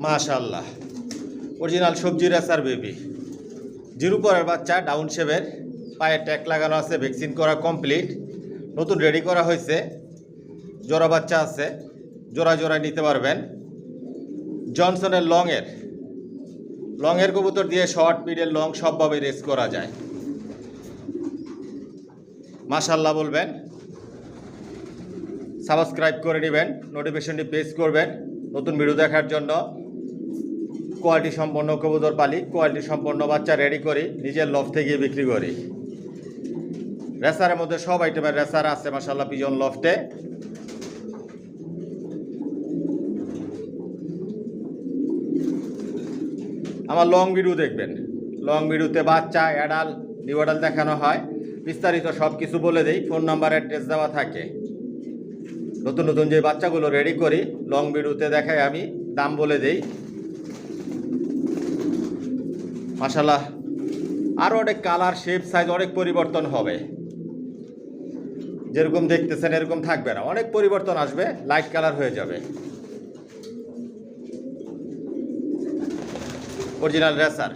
মাশাআল্লাহ, অরিজিনাল সবজি racer baby, zero পরের বাচ্চা, ডাউন শেপের, পায়ে ট্যাগ লাগানো আছে, ভ্যাকসিন করা কমপ্লিট, নতুন রেডি করা হয়েছে, জোড়া বাচ্চা আছে, জোড়া জোড়ায় নিতে পারবেন। জনসনের লংয়ের কবুতর দিয়ে শর্ট, মিডল, লং সবভাবে রেস করা যায়। মাশাআল্লাহ বলবেন, সাবস্ক্রাইব করে নেবেন, নোটিফিকেশনটি প্রেস করবেন নতুন ভিডিও দেখার জন্য। কোয়ালিটি সম্পন্ন কবুতর পালি, কোয়ালিটি সম্পন্ন বাচ্চা রেডি করি, নিজের লফটে গিয়ে বিক্রি করি। রেসারের মধ্যে সব আইটেমের রেসার আছে মাশাআল্লাহ পিজন লফটে। আমার লং ভিডিও দেখবেন, লং ভিডিওতে বাচ্চা, অ্যাডাল, নিউ অ্যাডাল দেখানো হয়, বিস্তারিত সব কিছু বলে দেই, ফোন নাম্বার, অ্যাড্রেস দেওয়া থাকে। নতুন নতুন যে বাচ্চাগুলো রেডি করি লং ভিডিওতে দেখাই, আমি দাম বলে দেই। মাশাআল্লাহ আরও অনেক কালার, শেপ, সাইজ অনেক পরিবর্তন হবে। যেরকম দেখতেছেন এরকম থাকবে না, অনেক পরিবর্তন আসবে, লাইট কালার হয়ে যাবে। Original racer.